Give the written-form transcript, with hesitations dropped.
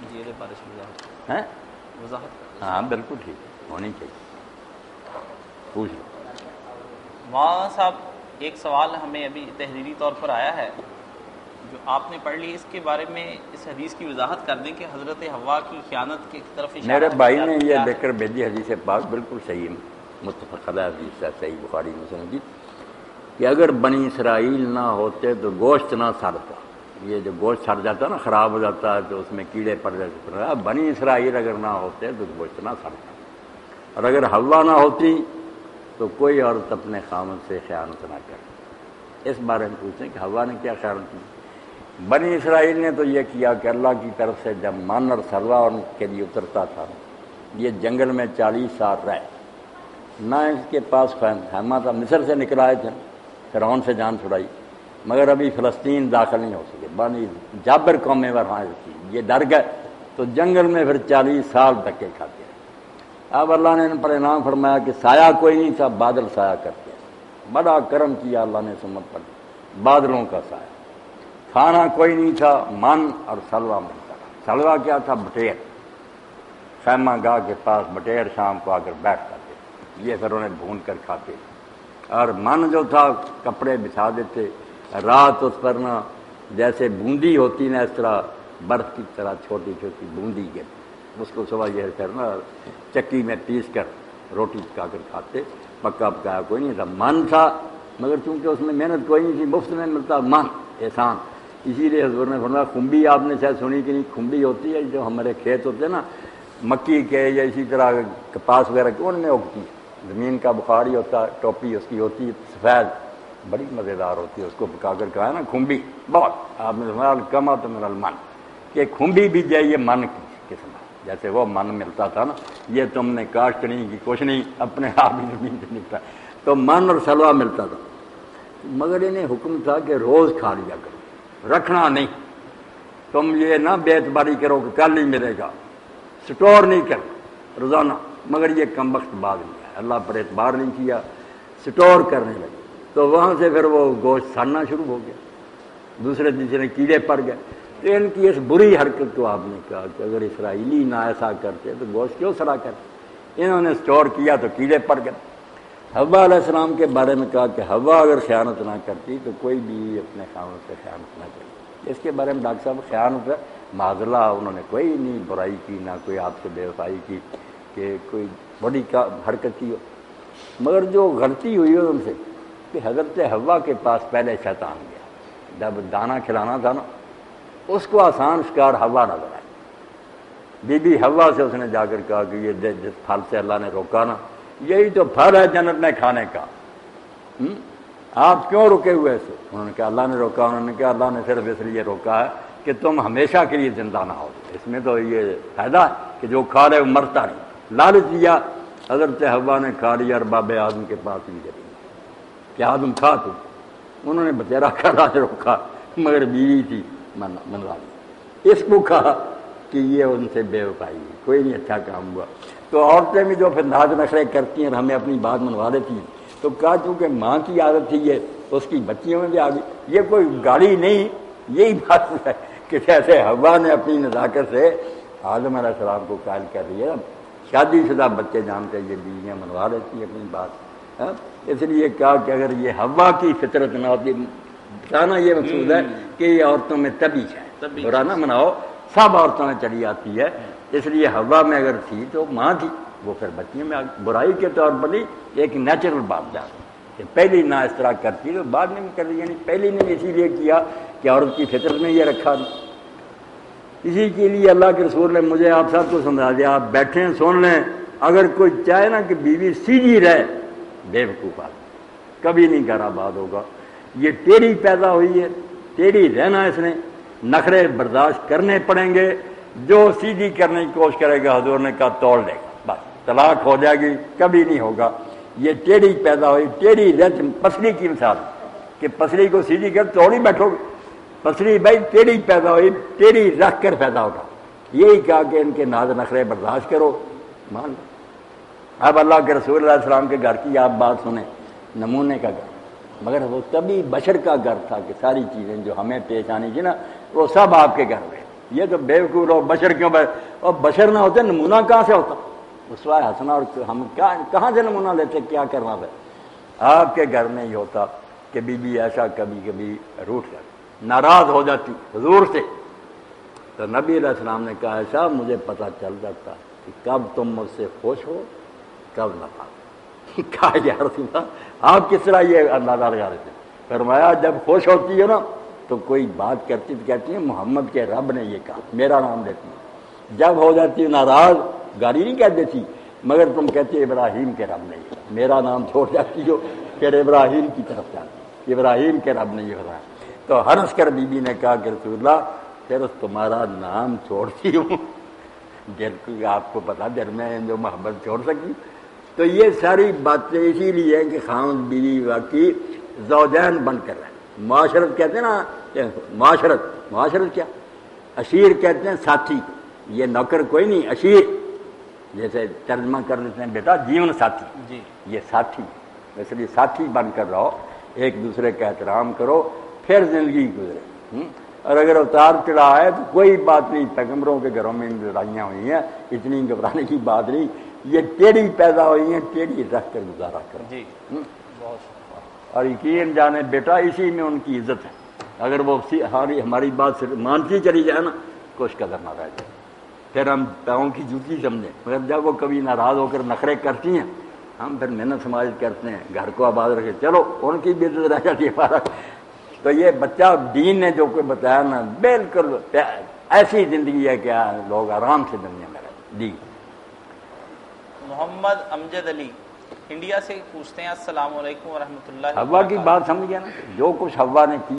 جی بارش وضاحت ہیں؟ وضاحت ہاں بالکل ٹھیک ہونی چاہیے. پوچھ لو. مولانا صاحب ایک سوال ہمیں ابھی تحریری طور پر آیا ہے جو آپ نے پڑھ لی، اس کے بارے میں اس حدیث کی وضاحت کر دیں کہ حضرت حوا کی خیانت کی طرف اشارہ میرے ہے. بھائی نے یہ کیا ہے؟ دیکھ کر بھیجی حدیث پاک بالکل صحیح متفق علیہ حدیث ہے، صحیح بخاری مسلم کی، کہ اگر بنی اسرائیل نہ ہوتے تو گوشت نہ سڑتا. یہ جو گوشت سڑ جاتا ہے نا، خراب ہو جاتا ہے تو اس میں کیڑے پڑ جاتے، بنی اسرائیل اگر نہ ہوتے تو گوشت نہ سڑتا. اور اگر حوا نہ ہوتی تو کوئی عورت اپنے خاوند سے خیانت نہ کرے. اس بارے میں پوچھیں کہ حوا نے کیا خیانت کی. بنی اسرائیل نے تو یہ کیا کہ اللہ کی طرف سے جب من اور سلوہ ان کے لیے اترتا تھا، یہ جنگل میں 40 سال رہے، نہ اس کے پاس خیمہ تھا. مصر سے نکل آئے تھے، فرعون سے جان چھڑائی، مگر ابھی فلسطین داخل نہیں ہو سکے. بنی جابر قوم میں وہاں تھی، یہ ڈر گئے تو جنگل میں پھر 40 سال دھکے کھاتے رہے. اب اللہ نے ان پر انعام فرمایا کہ سایہ کوئی نہیں تھا، بادل سایہ کرتے. بڑا کرم کیا اللہ نے سمت پر، بادلوں کا سایہ. کھانا کوئی نہیں تھا، من اور سلوہ ملتا تھا. سلوہ کیا تھا؟ بٹیر. خیمہ گاہ کے پاس بٹیر شام کو آ کر بیٹھتا تھے، یہ پھر انہیں بھون کر کھاتے. اور من جو تھا کپڑے بچھا دیتے، رات اس پر نا جیسے بوندی ہوتی نا، اس طرح برف کی طرح چھوٹی چھوٹی بوندی گرتی، اس کو صبح یہ کرنا چکی میں پیس کر روٹی پکا کر کھاتے. پکا پکایا کوئی نہیں تھا، من تھا، مگر چونکہ اس میں محنت کوئی نہیں تھی، مفت میں ملتا من، احسان. اسی لیے حضور نے فرمایا کھمبی، آپ نے شاید سنی کہ نہیں، کھمبی ہوتی ہے جو ہمارے کھیت ہوتے ہیں نا مکی کے یا اسی طرح کپاس وغیرہ کے، ان میں اگتی ہے. زمین کا بخاری ہوتا ہے، ٹوپی اس کی ہوتی ہے سفید، بڑی مزیدار ہوتی ہے. اس کو پکا کر کھایا نا کھمبی، بہت. آپ نے فرمایا کما تو من المن، کہ کھمبی بھی جو ہے یہ من کی قسم ہے. جیسے وہ من ملتا تھا نا، یہ تم نے کاشت نہیں کی، کچھ نہیں، اپنے آپ ہی زمین سے نکلا، تو من اور سلوہ ملتا تھا. مگر انہیں حکم تھا کہ روز کھا لیا کرو، رکھنا نہیں. تم یہ نہ بے اعتباری کرو کہ کل ہی ملے گا، سٹور نہیں کر روزانہ. مگر یہ کم وقت بعد نہیں ہے، اللہ پر اعتبار نہیں کیا، سٹور کرنے لگے، تو وہاں سے پھر وہ گوشت سڑنا شروع ہو گیا. دوسرے تیسرے کیڑے پڑ گئے. تو ان کی اس بری حرکت کو آپ نے کہا کہ اگر اسرائیلی نہ ایسا کرتے تو گوشت کیوں سڑا کرتے. انہوں نے سٹور کیا تو کیڑے پڑ گئے. حوا علیہ السلام کے بارے میں کہا کہ حوا اگر خیانت نہ کرتی تو کوئی بھی اپنے خاوند سے خیانت نہ کرتی. اس کے بارے میں ڈاکٹر صاحب خیانت معاذ اللہ انہوں نے کوئی نہیں برائی کی، نہ کوئی آپ سے بے وفائی کی کہ کوئی بڑی حرکت کی ہو. مگر جو غلطی ہوئی ہے ان سے کہ حضرت حوا کے پاس پہلے شیطان گیا، جب دانہ کھلانا تھا نا، اس کو آسان شکار حوا نظر آئی. بی بی حوا سے اس نے جا کر کہا کہ یہ جس پھل سے اللہ نے روکا نا، یہی تو پھل ہے جنت میں کھانے کا، آپ کیوں رکے ہوئے سے؟ انہوں نے کہا اللہ نے روکا. انہوں نے کہا اللہ نے صرف اس لیے روکا ہے کہ تم ہمیشہ کے لیے زندہ نہ ہو. اس میں تو یہ فائدہ ہے کہ جو کھا رہے وہ مرتا نہیں. لالچ دیا، حضرت حوا نے کھا لیا اور باب آدم کے پاس بھی چلی کہ آدم کھا تو. انہوں نے بتیرا کھا روکا، مگر بیوی تھی منوا لی. اس کو کہا کہ یہ ان سے بے وفائی ہے، کوئی نہیں اچھا کام ہوا. تو عورتیں بھی جو پھر ناز نخرے کرتی ہیں اور ہمیں اپنی بات منوا دیتی ہیں، تو کہا چونکہ ماں کی عادت تھی یہ، اس کی بچیوں میں بھی آ گئی. یہ کوئی گالی نہیں، یہی بات ہے کہ جیسے حوا نے اپنی نزاکت سے آدم علیہ السلام کو قائل کر دیا. شادی شدہ بچے جانتے یہ بیویاں منوا لیتی ہیں اپنی بات. اس لیے کہا کہ اگر یہ حوا کی فطرت نہ ہوتی، بتانا یہ مقصود ہے کہ یہ عورتوں میں طبی ہے، برا نہ مناؤ، سب عورتوں میں چلی آتی ہے. اس لیے حوا میں اگر تھی تو ماں تھی، وہ پھر بچیوں میں برائی کے طور پر نہیں، ایک نیچرل بات جا کہ پہلی نہ اس طرح کرتی تو بعد میں کر دی. یعنی پہلی نے اسی لیے کیا کہ عورت کی فطرت میں یہ رکھا نہیں. اسی کے لیے اللہ کے رسول نے مجھے آپ سب کو سمجھا دیا، آپ بیٹھیں سن لیں. اگر کوئی چاہے نا کہ بیوی سیدھی رہے، بے وقوف آدمی کبھی نہیں گھر آباد ہوگا. یہ ٹیڑھی پیدا ہوئی ہے، ٹیڑھی رہنا اس نے، نخرے برداشت کرنے پڑیں گے. جو سیدھی کرنے کی کوشش کرے گا حضور نے کہا توڑ لے گا، بس طلاق ہو جائے گی، کبھی نہیں ہوگا. یہ ٹیڑھی پیدا ہوئی، ٹیڑھی رہ پسلی کی مثال کہ پسلی کو سیدھی کر توڑی بیٹھو گے. پسلی بھائی ٹیڑھی پیدا ہوئی، ٹیڑھی رکھ کر پیدا ہوگا. یہی کہا کہ ان کے ناز نخرے برداشت کرو، مان لو. اب اللہ کے رسول اللہ علیہ السلام کے گھر کی آپ بات سنیں، نمونے کا گھر، مگر وہ تبھی بشر کا گھر تھا کہ ساری چیزیں جو ہمیں پیش آنی تھی نا وہ سب آپ کے گھر میں. یہ تو بیوقوف لوگ بشر کیوں اور بشر نہ ہوتے نمونہ کہاں سے ہوتا؟ اسوہ حسنہ اور ہم کہاں سے نمونہ لیتے؟ کیا کرنا تھا؟ آپ کے گھر میں ہی ہوتا کہ بی بی ایسا کبھی کبھی روٹھ جاتی، ناراض ہو جاتی حضور سے، تو نبی علیہ السلام نے کہا ایسا مجھے پتہ چل جاتا کہ کب تم مجھ سے خوش ہو کب ناراض۔ کہا یا رسول اللہ آپ کس طرح یہ اندازہ لگا رہے تھے؟ فرمایا جب خوش ہوتی ہے نا تو کوئی بات کرتی تو کہتی ہے محمد کے رب نے یہ کہا، میرا نام لیتی ہے۔ جب ہو جاتی ہے ناراض گالی نہیں کہہ دیتی، مگر تم کہتے ابراہیم کے رب نے یہ کہا، میرا نام چھوڑ جاتی ہو پھر ابراہیم کی طرف جاتی، ابراہیم کے رب نے یہ کہا۔ تو ہنس کر بی بی نے کہا کہ رسول اللہ پھر تمہارا نام چھوڑتی ہوں، دل کو آپ کو پتا دل میں جو محبت چھوڑ سکی۔ تو یہ ساری باتیں اسی لیے ہیں کہ خاوند بیوی واقعی زوجین بن کر رہے۔ معاشرت کہتے ہیں نا، معاشرت کیا؟ عشیر کہتے ہیں ساتھی، یہ نوکر کوئی نہیں، عشیر جیسے ترجمہ کر لیتے ہیں بیٹا جیون ساتھی، جی یہ ساتھی، اس لیے ساتھی بن کر رہو، ایک دوسرے کا احترام کرو پھر زندگی گزرے۔ اور اگر اتار چڑھا ہے تو کوئی بات نہیں، پیغمبروں کے گھروں میں لڑائیاں ہوئی ہیں، اتنی گھبرانے کی بات نہیں، یہ ٹیڑھی پیدا ہوئی ہیں، ٹیڑھی رکھ کر گزارا کرو۔ جی بہت اور یقین جانے بیٹا اسی میں ان کی عزت ہے، اگر وہ ہماری بات مانتی چلی جائے نا کچھ قدر نہ رہ جائے، پھر ہم پاؤں کی جوتی سمجھیں، مگر جب وہ کبھی ناراض ہو کر نخرے کرتی ہیں ہم پھر محنت سماج کرتے ہیں گھر کو آباد رکھے، چلو ان کی بھی عزت رہ جاتی ہے ہمارا۔ تو یہ بچہ دین نے جو کوئی بتایا نا بالکل ایسی زندگی ہے کہ لوگ آرام سے دنیا میں رہتے۔ جی محمد امجد علی انڈیا سے پوچھتے ہیں السلام علیکم ورحمۃ اللہ حوا کی بات سمجھ گیا نا، جو کچھ حوا نے کی